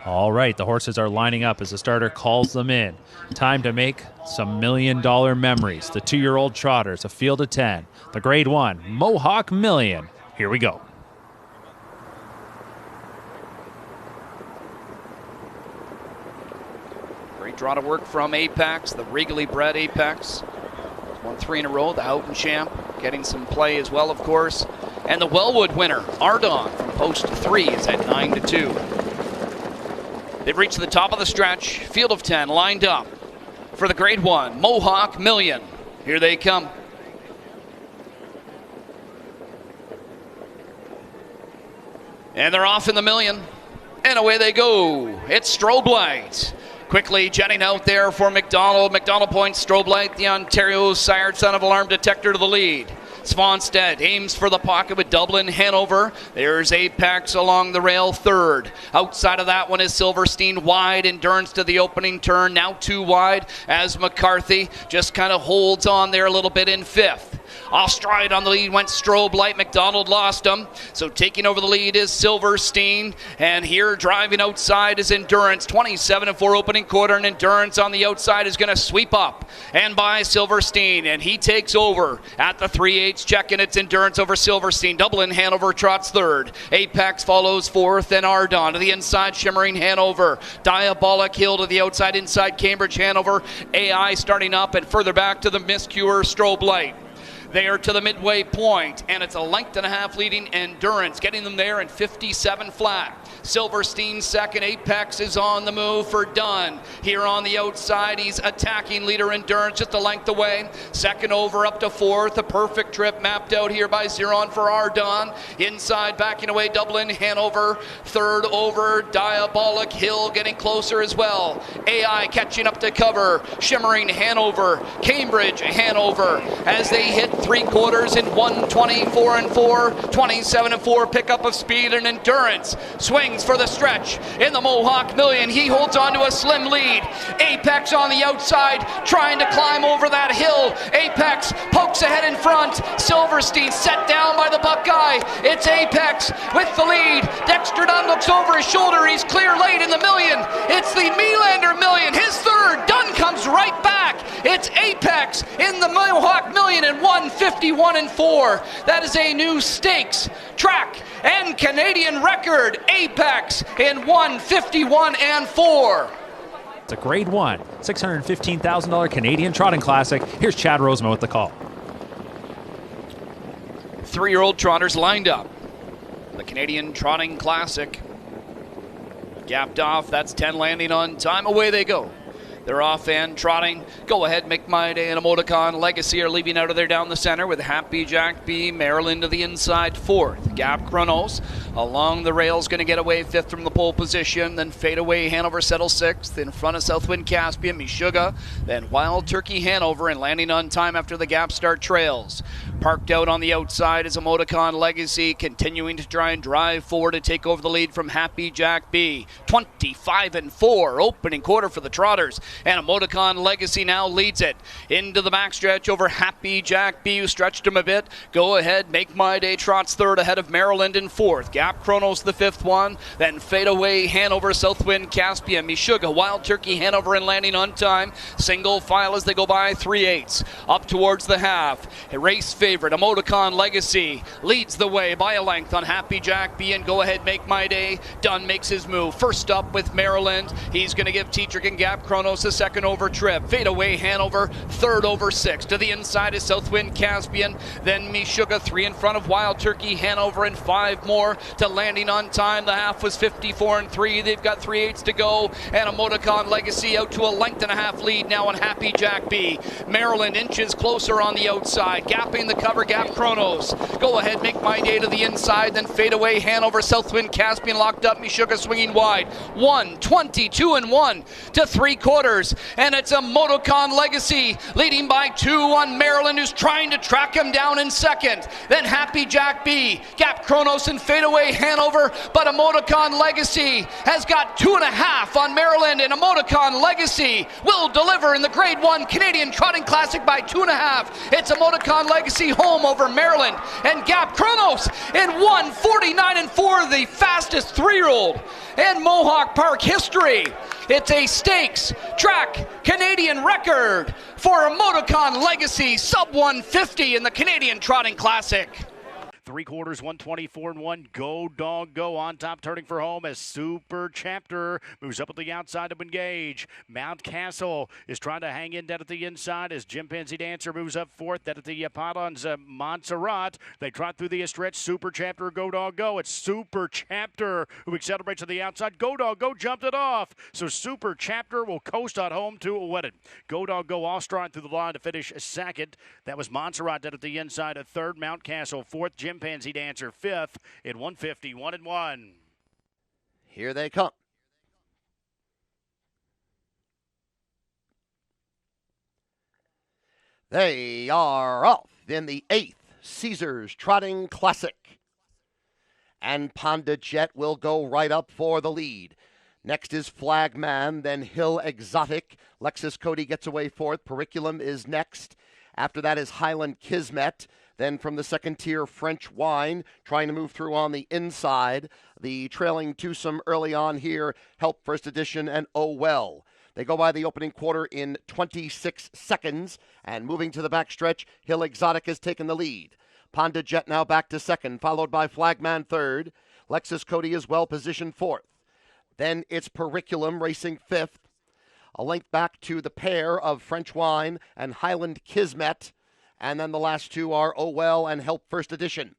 All right, the horses are lining up as the starter calls them in. Time to make some $1 million memories. The 2-year-old trotters, a field of 10. The grade 1, Mohawk Million. Here we go. Great draw to work from Apex, the regally bred Apex. Won 3 in a row, the Houghton champ, getting some play as well, of course. And the Wellwood winner, Ardon, from post 3 is at 9-2. They've reached the top of the stretch. Field of 10 lined up for the grade 1, Mohawk Million. Here they come. And they're off in the million. And away they go. It's Strobe Light. Quickly jetting out there for McDonald. McDonald points Strobe Light, the Ontario sired son of Alarm Detector, to the lead. Svanstead aims for the pocket with Dublin Hanover. There's Apex along the rail, third. Outside of that one is Silverstein wide. Endurance to the opening turn, now 2 wide as McCarthy just kind of holds on there a little bit in fifth. Off stride on the lead went Strobe Light. McDonald lost him. So taking over the lead is Silverstein. And here driving outside is Endurance. 27-4 opening quarter, and Endurance on the outside is going to sweep up and by Silverstein. And he takes over at the 3/8 check, and it's Endurance over Silverstein. Dublin Hanover trots third. Apex follows fourth, and Ardon to the inside, Shimmering Hanover. Diabolic Hill to the outside, inside Cambridge Hanover. AI starting up, and further back to the Miscure Strobe Light. They are to the midway point, and it's a length and a half leading Endurance, getting them there in 57 flat. Silverstein second. Apex is on the move for Dunn. Here on the outside, he's attacking leader Endurance just a length away. Second over up to fourth. A perfect trip mapped out here by Zeron for Ardon. Inside, backing away, Dublin Hanover. Third over, Diabolic Hill getting closer as well. AI catching up to cover. Shimmering Hanover. Cambridge Hanover as they hit 3/4 in 1:24-4. 27-4 pickup of speed, and Endurance swings for the stretch in the Mohawk Million. He holds on to a slim lead. Apex on the outside trying to climb over that hill. Apex pokes ahead in front. Silverstein set down by the Buckeye. It's Apex with the lead. Dexter Dunn looks over his shoulder. He's clear late in the million. It's the Melander Million, his third. Dunn comes right back. It's Apex in the Mohawk Million in 1:51-4. That is a new stakes, track, and Canadian record. Apex in 1:51-4. It's a grade 1, $615,000 Canadian Trotting Classic. Here's Chad Roseman with the call. 3-year-old trotters lined up. The Canadian Trotting Classic. Gapped off, that's 10 landing on time. Away they go. They're off and trotting. Go ahead, Make My Day and Emoticon Legacy are leaving out of there down the center with Happy Jack B. Maryland to the inside, fourth. Gap Chronos along the rails, going to get away fifth from the pole position. Then Fade Away Hanover settles sixth. In front of Southwind Caspian, Meshuggah. Then Wild Turkey Hanover, and landing on time after the gap start trails. Parked out on the outside is Emoticon Legacy, continuing to try and drive forward to take over the lead from Happy Jack B. 25-4 opening quarter for the Trotters, and Emoticon Legacy now leads it into the backstretch over Happy Jack B, who stretched him a bit. Go ahead, Make My Day trots third ahead of Maryland in fourth. Gap Chronos the fifth one, then Fade Away Hanover, Southwind Caspian, Meshuggah, Wild Turkey Hanover, and landing on time. Single file as they go by 3/8 up towards the half. A race favorite, Emoticon Legacy, leads the way by a length on Happy Jack B, and Go Ahead, Make My Day. Dunn makes his move. First up with Maryland. He's going to give Teatrick and Gap Chronos a second over trip. Fade Away Hanover, third over six. To the inside is Southwind Caspian. Then Meshuggah, 3 in front of Wild Turkey Hanover, and 5 more to landing on time. The half was 54-3. They've got 3/8 to go, and Emoticon Legacy out to a length and a half lead now on Happy Jack B. Maryland inches closer on the outside, gapping the cover. Gap Chronos. Go Ahead, Make My Day to the inside, then Fade Away Hanover, Southwind Caspian locked up. Meshuggah swinging wide. 1:22-1 to 3/4. quarters, and it's a Motocon Legacy leading by 2 on Maryland, who's trying to track him down in second. Then Happy Jack B, Gap Kronos and Fadeaway Hanover, but a Motocon Legacy has got 2.5 on Maryland, and a Motocon Legacy will deliver in the Grade 1 Canadian Trotting Classic by 2.5. It's a Motocon Legacy home over Maryland, and Gap Kronos in 1:49.4, the fastest 3-year-old in Mohawk Park history. It's a stakes track Canadian record for a Motocon Legacy sub 150 in the Canadian Trotting Classic. 3/4, 124-1. Go Dog Go on top, turning for home as Super Chapter moves up at the outside to engage. Mount Castle is trying to hang in down at the inside as Chimpanzee Dancer moves up fourth. Down at the pylons, Montserrat. They trot through the stretch. Super Chapter, Go Dog Go. It's Super Chapter who accelerates to the outside. Go Dog Go jumped it off. So Super Chapter will coast on home to a wedding. Go Dog Go all stride through the line to finish second. That was Montserrat down at the inside. A third, Mount Castle. Fourth, Chimpanzee Dancer, fifth in 150-1-1. Here they come. They are off in the 8th Caesars Trotting Classic. And Panda Jet will go right up for the lead. Next is Flagman, then Hill Exotic. Lexus Cody gets away fourth. Periculum is next. After that is Highland Kismet. Then from the second tier, French Wine, trying to move through on the inside. The trailing twosome early on here, Help First Edition and Oh Well. They go by the opening quarter in 26 seconds. And moving to the backstretch, Hill Exotic has taken the lead. Panda Jet now back to second, followed by Flagman third. Lexus Cody is well positioned fourth. Then it's Periculum racing fifth. A length back to the pair of French Wine and Highland Kismet. And then the last two are Oh Well and Help First Edition.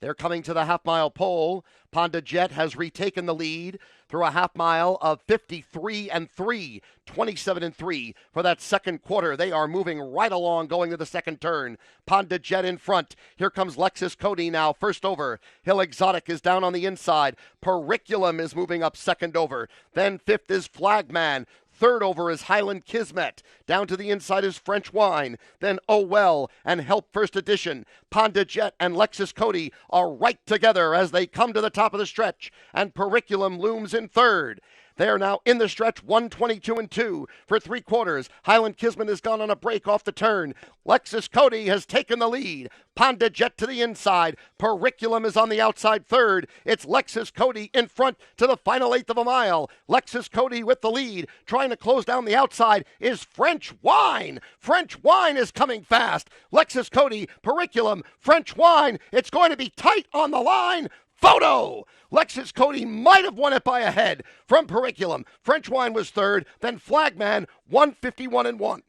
They're coming to the half-mile pole. Panda Jet has retaken the lead through a half-mile of 53-3, 27-3 for that second quarter. They are moving right along, going to the second turn. Panda Jet in front. Here comes Lexus Cody now, first over. Hill Exotic is down on the inside. Periculum is moving up second over. Then fifth is Flagman. Third over is Highland Kismet. Down to the inside is French Wine. Then Oh Well and Help First Edition. Panda Jet and Lexus Cody are right together as they come to the top of the stretch. And Periculum looms in third. They are now in the stretch, 122-2 for 3/4. Highland Kismet has gone on a break off the turn. Lexus Cody has taken the lead. Panda Jet to the inside. Periculum is on the outside third. It's Lexus Cody in front to the final eighth of a mile. Lexus Cody with the lead. Trying to close down the outside is French Wine. French Wine is coming fast. Lexus Cody, Periculum, French Wine. It's going to be tight on the line. Photo! Lexus Cody might have won it by a head from Periculum. French Wine was third, then Flagman, 151-1.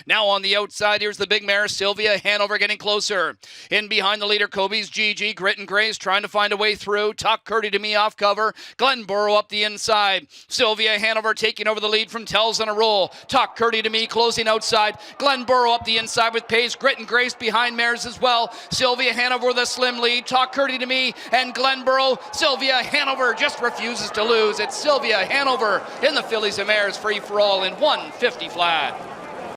Now on the outside, here's the big mare, Sylvia Hanover, getting closer. In behind the leader, Kobe's GG. Grit and Grace trying to find a way through. Talk Curdy to me off cover. Glenborough up the inside. Sylvia Hanover taking over the lead from Tells on a roll. Talk Curdy to me closing outside. Glenborough up the inside with pace. Grit and Grace behind mares as well. Sylvia Hanover with a slim lead. Talk Curdy to me and Glenborough. Sylvia Hanover just refuses to lose. It's Sylvia Hanover in the fillies and mares free for all in 150 flat.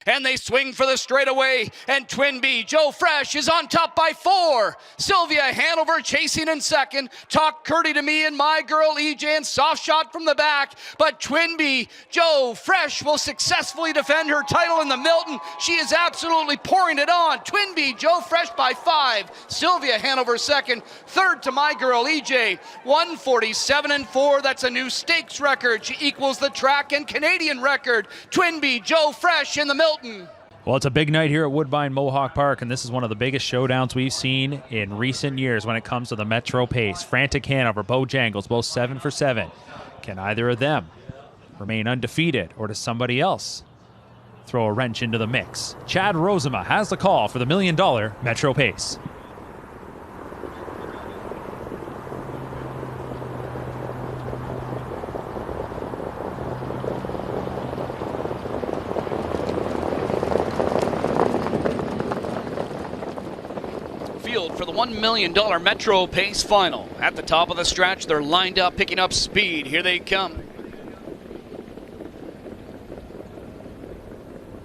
And they swing for the straightaway, and Twinbee Joe Fresh is on top by 4. Sylvia Hanover chasing in second. Talk Curdy to me and My Girl EJ, and soft shot from the back, but Twinbee Joe Fresh will successfully defend her title in the Milton. She is absolutely pouring it on. Twinbee Joe Fresh by 5. Sylvia Hanover second. Third to My Girl EJ, 147-4. That's a new stakes record. She equals the track and Canadian record. Twinbee Joe Fresh in the Milton. Well, it's a big night here at Woodbine Mohawk Park, and this is one of the biggest showdowns we've seen in recent years when it comes to the Metro Pace. Frantic Hanover, Beau Jangles, both 7 for 7. Can either of them remain undefeated, or does somebody else throw a wrench into the mix? Chad Rosema has the call for the $1 million Metro Pace. For the $1 million Metro Pace final. At the top of the stretch, they're lined up, picking up speed. Here they come.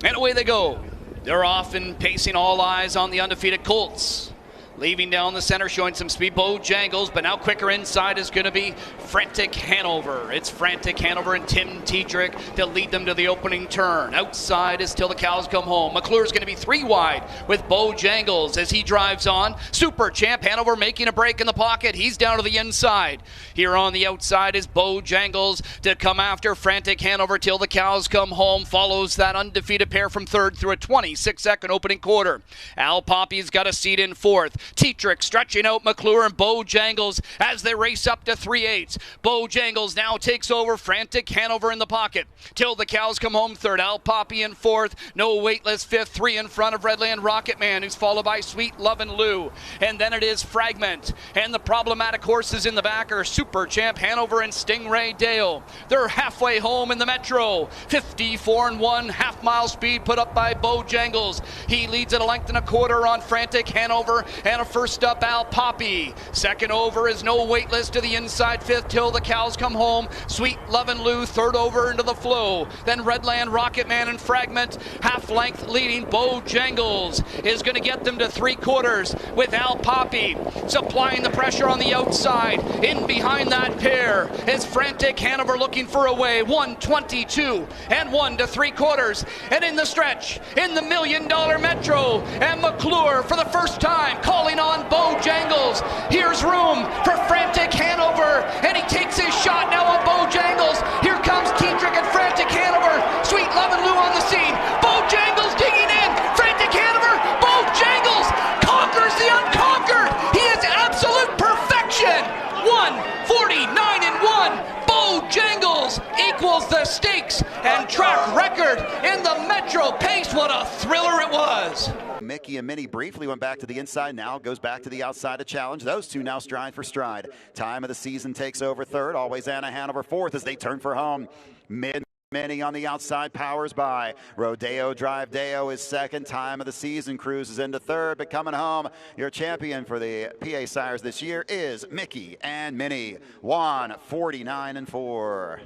And away they go. They're off and pacing, all eyes on the undefeated Colts. Leaving down the center, showing some speed, Beau Jangles, but now quicker inside is going to be Frantic Hanover. It's Frantic Hanover and Tim Tiedrick to lead them to the opening turn. Outside is Till the Cows Come Home. McClure's going to be 3 wide with Beau Jangles as he drives on. Super Champ Hanover making a break in the pocket. He's down to the inside. Here on the outside is Beau Jangles to come after Frantic Hanover. Till the Cows Come Home follows that undefeated pair from third through a 26-second opening quarter. Al Poppy's got a seat in fourth. Tiedrick stretching out McClure and Beau Jangles as they race up to 3/8. Beau Jangles now takes over. Frantic Hanover in the pocket. Till the Cows Come Home third. Al Poppy in fourth. No Weightless fifth. 3 in front of Redland Rocket Man, who's followed by Sweet Love and Lou. And then it is Fragment. And the problematic horses in the back are Super Champ Hanover and Stingray Dale. They're halfway home in the Metro. 54-1 half-mile speed put up by Beau Jangles. He leads at a length and a quarter on Frantic Hanover. And a first up, Al Poppy. Second over is No Weightless to the inside. Fifth, Till the Cows Come Home. Sweet Love and Lou, third over into the flow. Then Redland Rocket Man and Fragment, half length leading. Beau Jangles is going to get them to 3/4 with Al Poppy supplying the pressure on the outside. In behind that pair is Frantic Hanover looking for a way. 1:22 and 1 to 3/4. And in the stretch, in the $1 Million Metro, and McClure for the first time calling on Beau Jangles. Here's room for Frantic Hanover, and he takes his shot now on Beau Jangles. Here comes Tiedrick and Frantic Hanover. Sweet Love and Lou on the scene. Beau Jangles digging in. Frantic Hanover. Beau Jangles conquers the unconquered. He is absolute perfection. 1:49 and 1. Beau Jangles equals the stakes and track record in the Metro Pace. What a thriller it was. Mickey and Minnie briefly went back to the inside, now goes back to the outside to challenge. Those two now stride for stride. Time of the season takes over third. Always Anna Hanover fourth as they turn for home. Minnie on the outside powers by. Rodeo Drive Deo is second. Time of the season cruises into third, but coming home, your champion for the PA Sires this year is Mickey and Minnie. 1:49 and 4.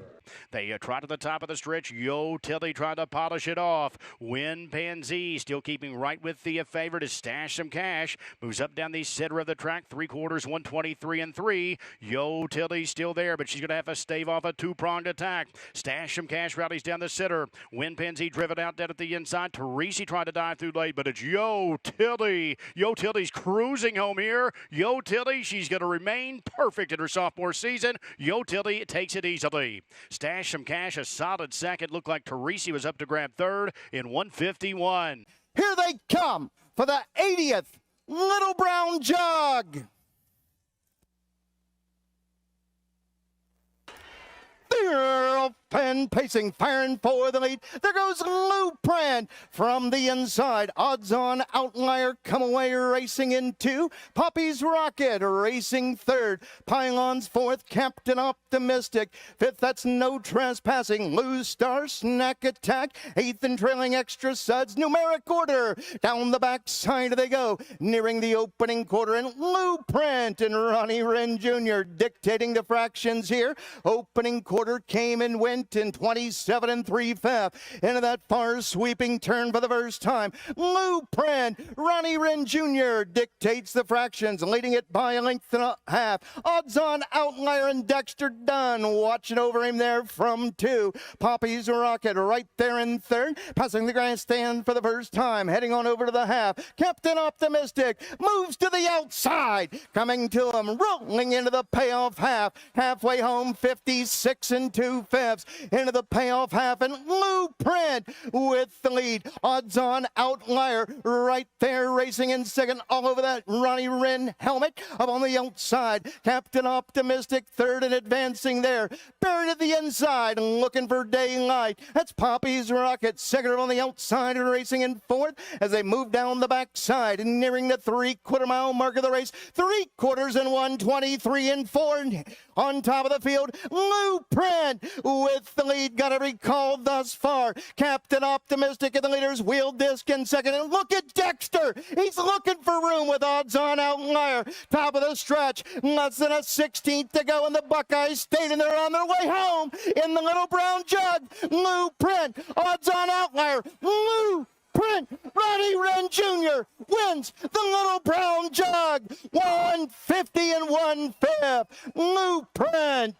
They try to the top of the stretch. Yo Tilly trying to polish it off. Win Pansy still keeping right with the favorite is Stash Some Cash. Moves up down the center of the track. 3/4, 1:23 and 3. Yo Tilly still there, but she's going to have to stave off a two-pronged attack. Stash Some Cash rallies down the center. Win Pansy driven out dead at the inside. Teresi tried to dive through late, but it's Yo Tilly. Yo Tilly's cruising home here. Yo Tilly, she's going to remain perfect in her sophomore season. Yo Tilly takes it easily. Stash Some Cash, a solid second. Looked like Teresi was up to grab third in 1:51. Here they come for the 80th Little Brown Jug. They're off and pacing, firing for the lead. There goes Louprint from the inside. Odds on Outlier come away racing in 2. Poppy's Rocket racing third. Pylon's fourth. Captain Optimistic fifth. That's No Trespassing. Lose Star, Snack Attack. Eighth and trailing Extra Suds. Numeric order. Down the backside they go. Nearing the opening quarter. And Louprint and Ronnie Wren Jr. dictating the fractions here. Opening quarter came and went in 27 and 3/5 into that far sweeping turn for the first time. Louprint, Ronnie Wren Jr. dictates the fractions, leading it by a length and a half. Odds on Outlier and Dexter Dunn watching over him there from 2. Poppy's Rocket right there in third, passing the grandstand for the first time, heading on over to the half. Captain Optimistic moves to the outside, coming to him, rolling into the payoff half. Halfway home, 56 and 2/5 into the payoff half, and Louprint with the lead. Odds on Outlier right there racing in second, all over that Ronnie Wren helmet. Up on the outside, Captain Optimistic third and advancing there. Buried at the inside, looking for daylight. That's Poppy's Rocket, second on the outside and racing in fourth as they move down the backside and nearing the 3/4 mile mark of the race. 3/4 and 1:23 and 4 on top of the field. Louprint with with the lead. Got every call thus far. Captain Optimistic and the leaders. Wheel Disc in second. And look at Dexter. He's looking for room with Odds On Outlier. Top of the stretch. Less than a 16th to go. And the Buckeyes stayed in there on their way home in the Little Brown Jug. Louprint. Odds On Outlier. Louprint. Ronnie Wren Jr. wins the Little Brown Jug. 150 and 1/5. Louprint.